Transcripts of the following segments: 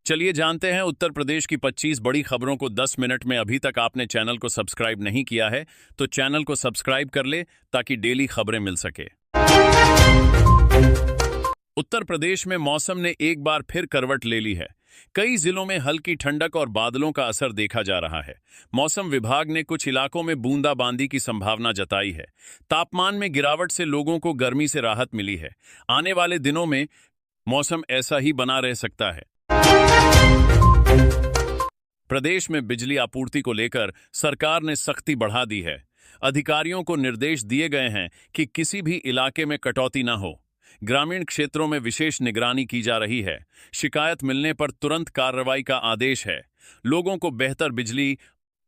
चलिए जानते हैं उत्तर प्रदेश की 25 बड़ी खबरों को 10 मिनट में। अभी तक आपने चैनल को सब्सक्राइब नहीं किया है तो चैनल को सब्सक्राइब कर ले ताकि डेली खबरें मिल सके। उत्तर प्रदेश में मौसम ने एक बार फिर करवट ले ली है। कई जिलों में हल्की ठंडक और बादलों का असर देखा जा रहा है। मौसम विभाग ने कुछ इलाकों में बूंदाबांदी की संभावना जताई है। तापमान में गिरावट से लोगों को गर्मी से राहत मिली है। आने वाले दिनों में मौसम ऐसा ही बना रह सकता है। प्रदेश में बिजली आपूर्ति को लेकर सरकार ने सख्ती बढ़ा दी है। अधिकारियों को निर्देश दिए गए हैं कि किसी भी इलाके में कटौती न हो। ग्रामीण क्षेत्रों में विशेष निगरानी की जा रही है। शिकायत मिलने पर तुरंत कार्रवाई का आदेश है। लोगों को बेहतर बिजली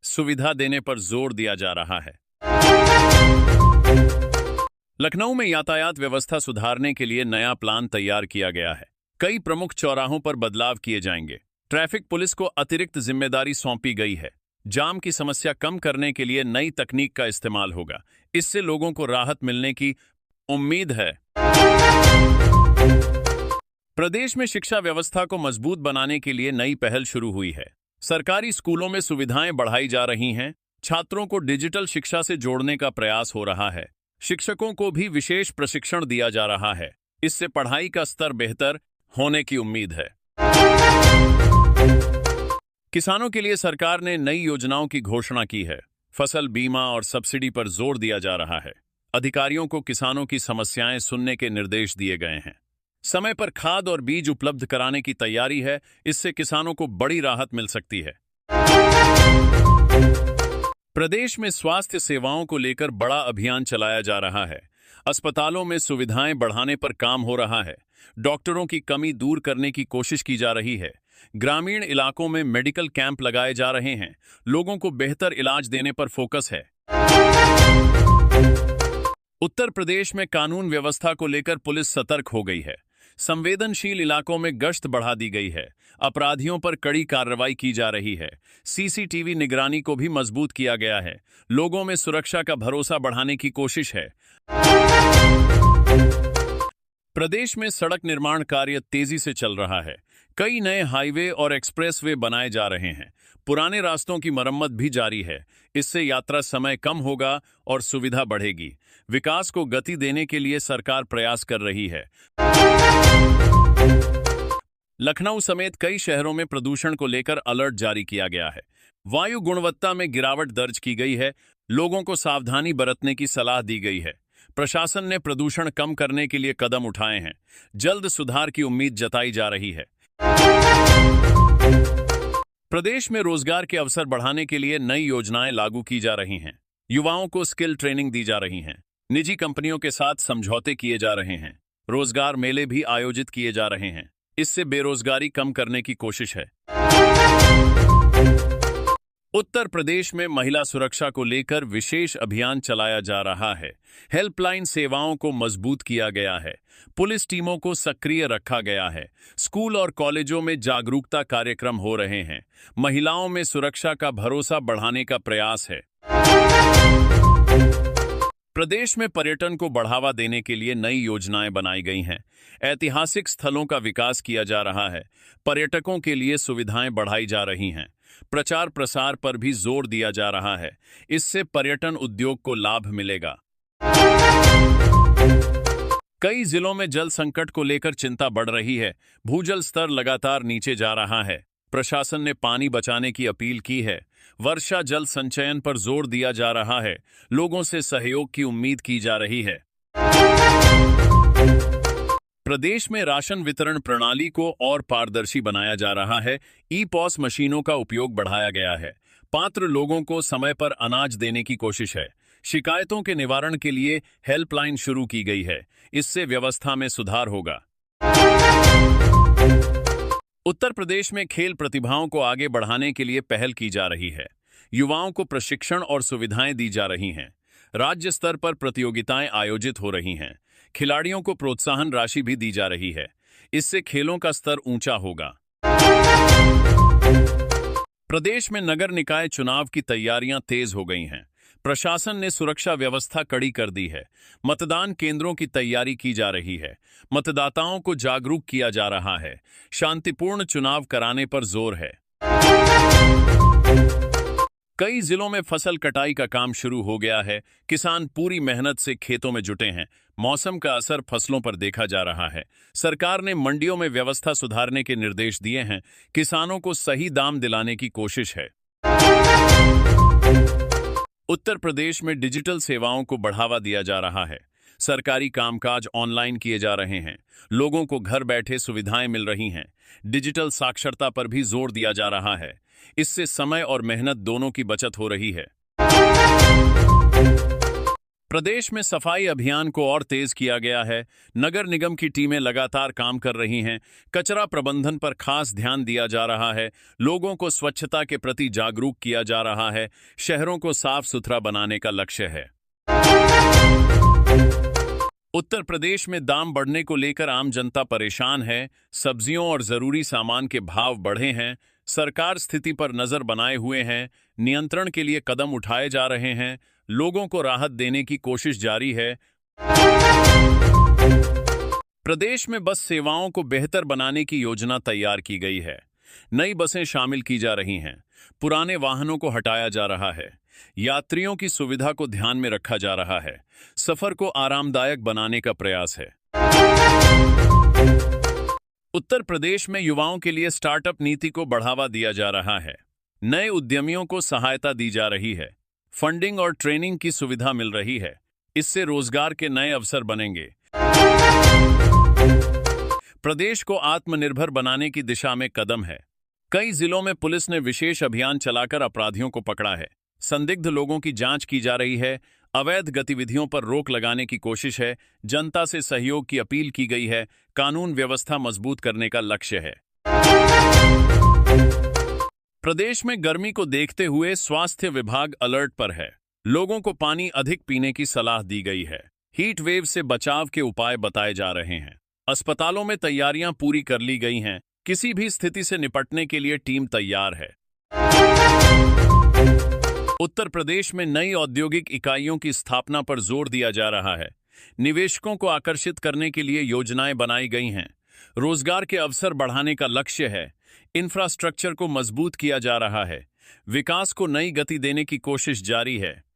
सुविधा देने पर जोर दिया जा रहा है। लखनऊ में यातायात व्यवस्था सुधारने के लिए नया प्लान तैयार किया गया है। कई प्रमुख चौराहों पर बदलाव किए जाएंगे। ट्रैफिक पुलिस को अतिरिक्त जिम्मेदारी सौंपी गई है। जाम की समस्या कम करने के लिए नई तकनीक का इस्तेमाल होगा। इससे लोगों को राहत मिलने की उम्मीद है। प्रदेश में शिक्षा व्यवस्था को मजबूत बनाने के लिए नई पहल शुरू हुई है। सरकारी स्कूलों में सुविधाएं बढ़ाई जा रही हैं। छात्रों को डिजिटल शिक्षा से जोड़ने का प्रयास हो रहा है। शिक्षकों को भी विशेष प्रशिक्षण दिया जा रहा है। इससे पढ़ाई का स्तर बेहतर होने की उम्मीद है। किसानों के लिए सरकार ने नई योजनाओं की घोषणा की है। फसल बीमा और सब्सिडी पर जोर दिया जा रहा है। अधिकारियों को किसानों की समस्याएं सुनने के निर्देश दिए गए हैं। समय पर खाद और बीज उपलब्ध कराने की तैयारी है। इससे किसानों को बड़ी राहत मिल सकती है। प्रदेश में स्वास्थ्य सेवाओं को लेकर बड़ा अभियान चलाया जा रहा है। अस्पतालों में सुविधाएं बढ़ाने पर काम हो रहा है। डॉक्टरों की कमी दूर करने की कोशिश की जा रही है। ग्रामीण इलाकों में मेडिकल कैंप लगाए जा रहे हैं। लोगों को बेहतर इलाज देने पर फोकस है। उत्तर प्रदेश में कानून व्यवस्था को लेकर पुलिस सतर्क हो गई है। संवेदनशील इलाकों में गश्त बढ़ा दी गई है। अपराधियों पर कड़ी कार्रवाई की जा रही है। सीसीटीवी निगरानी को भी मजबूत किया गया है। लोगों में सुरक्षा का भरोसा बढ़ाने की कोशिश है। प्रदेश में सड़क निर्माण कार्य तेजी से चल रहा है। कई नए हाईवे और एक्सप्रेसवे बनाए जा रहे हैं। पुराने रास्तों की मरम्मत भी जारी है। इससे यात्रा समय कम होगा और सुविधा बढ़ेगी। विकास को गति देने के लिए सरकार प्रयास कर रही है। लखनऊ समेत कई शहरों में प्रदूषण को लेकर अलर्ट जारी किया गया है। वायु गुणवत्ता में गिरावट दर्ज की गई है। लोगों को सावधानी बरतने की सलाह दी गई है। प्रशासन ने प्रदूषण कम करने के लिए कदम उठाए हैं। जल्द सुधार की उम्मीद जताई जा रही है। प्रदेश में रोजगार के अवसर बढ़ाने के लिए नई योजनाएं लागू की जा रही हैं। युवाओं को स्किल ट्रेनिंग दी जा रही हैं। निजी कंपनियों के साथ समझौते किए जा रहे हैं। रोजगार मेले भी आयोजित किए जा रहे हैं। इससे बेरोजगारी कम करने की कोशिश है। उत्तर प्रदेश में महिला सुरक्षा को लेकर विशेष अभियान चलाया जा रहा है। हेल्पलाइन सेवाओं को मजबूत किया गया है। पुलिस टीमों को सक्रिय रखा गया है। स्कूल और कॉलेजों में जागरूकता कार्यक्रम हो रहे हैं। महिलाओं में सुरक्षा का भरोसा बढ़ाने का प्रयास है। प्रदेश में पर्यटन को बढ़ावा देने के लिए नई योजनाएं बनाई गई हैं। ऐतिहासिक स्थलों का विकास किया जा रहा है। पर्यटकों के लिए सुविधाएं बढ़ाई जा रही हैं। प्रचार प्रसार पर भी जोर दिया जा रहा है। इससे पर्यटन उद्योग को लाभ मिलेगा। कई जिलों में जल संकट को लेकर चिंता बढ़ रही है। भूजल स्तर लगातार नीचे जा रहा है। प्रशासन ने पानी बचाने की अपील की है। वर्षा जल संचयन पर जोर दिया जा रहा है। लोगों से सहयोग की उम्मीद की जा रही है। प्रदेश में राशन वितरण प्रणाली को और पारदर्शी बनाया जा रहा है। ई-पॉस मशीनों का उपयोग बढ़ाया गया है। पात्र लोगों को समय पर अनाज देने की कोशिश है। शिकायतों के निवारण के लिए हेल्पलाइन शुरू की गई है। इससे व्यवस्था में सुधार होगा। उत्तर प्रदेश में खेल प्रतिभाओं को आगे बढ़ाने के लिए पहल की जा रही है। युवाओं को प्रशिक्षण और सुविधाएं दी जा रही हैं। राज्य स्तर पर प्रतियोगिताएं आयोजित हो रही हैं। खिलाड़ियों को प्रोत्साहन राशि भी दी जा रही है। इससे खेलों का स्तर ऊंचा होगा। प्रदेश में नगर निकाय चुनाव की तैयारियां तेज हो गई हैं। प्रशासन ने सुरक्षा व्यवस्था कड़ी कर दी है। मतदान केंद्रों की तैयारी की जा रही है। मतदाताओं को जागरूक किया जा रहा है। शांतिपूर्ण चुनाव कराने पर जोर है। कई जिलों में फसल कटाई का काम शुरू हो गया है। किसान पूरी मेहनत से खेतों में जुटे हैं। मौसम का असर फसलों पर देखा जा रहा है। सरकार ने मंडियों में व्यवस्था सुधारने के निर्देश दिए हैं। किसानों को सही दाम दिलाने की कोशिश है। उत्तर प्रदेश में डिजिटल सेवाओं को बढ़ावा दिया जा रहा है। सरकारी कामकाज ऑनलाइन किए जा रहे हैं। लोगों को घर बैठे सुविधाएं मिल रही हैं। डिजिटल साक्षरता पर भी जोर दिया जा रहा है। इससे समय और मेहनत दोनों की बचत हो रही है। प्रदेश में सफाई अभियान को और तेज किया गया है। नगर निगम की टीमें लगातार काम कर रही हैं। कचरा प्रबंधन पर खास ध्यान दिया जा रहा है। लोगों को स्वच्छता के प्रति जागरूक किया जा रहा है। शहरों को साफ सुथरा बनाने का लक्ष्य है। उत्तर प्रदेश में दाम बढ़ने को लेकर आम जनता परेशान है। सब्जियों और जरूरी सामान के भाव बढ़े हैं। सरकार स्थिति पर नजर बनाए हुए है। नियंत्रण के लिए कदम उठाए जा रहे हैं। लोगों को राहत देने की कोशिश जारी है। प्रदेश में बस सेवाओं को बेहतर बनाने की योजना तैयार की गई है। नई बसें शामिल की जा रही हैं। पुराने वाहनों को हटाया जा रहा है। यात्रियों की सुविधा को ध्यान में रखा जा रहा है। सफर को आरामदायक बनाने का प्रयास है। उत्तर प्रदेश में युवाओं के लिए स्टार्टअप नीति को बढ़ावा दिया जा रहा है। नए उद्यमियों को सहायता दी जा रही है। फंडिंग और ट्रेनिंग की सुविधा मिल रही है। इससे रोजगार के नए अवसर बनेंगे। प्रदेश को आत्मनिर्भर बनाने की दिशा में कदम है। कई जिलों में पुलिस ने विशेष अभियान चलाकर अपराधियों को पकड़ा है। संदिग्ध लोगों की जांच की जा रही है। अवैध गतिविधियों पर रोक लगाने की कोशिश है। जनता से सहयोग की अपील की गई है। कानून व्यवस्था मजबूत करने का लक्ष्य है। प्रदेश में गर्मी को देखते हुए स्वास्थ्य विभाग अलर्ट पर है। लोगों को पानी अधिक पीने की सलाह दी गई है। हीट वेव से बचाव के उपाय बताए जा रहे हैं। अस्पतालों में तैयारियां पूरी कर ली गई हैं। किसी भी स्थिति से निपटने के लिए टीम तैयार है। उत्तर प्रदेश में नई औद्योगिक इकाइयों की स्थापना पर जोर दिया जा रहा है। निवेशकों को आकर्षित करने के लिए योजनाएं बनाई गई हैं। रोजगार के अवसर बढ़ाने का लक्ष्य है। इंफ्रास्ट्रक्चर को मजबूत किया जा रहा है। विकास को नई गति देने की कोशिश जारी है।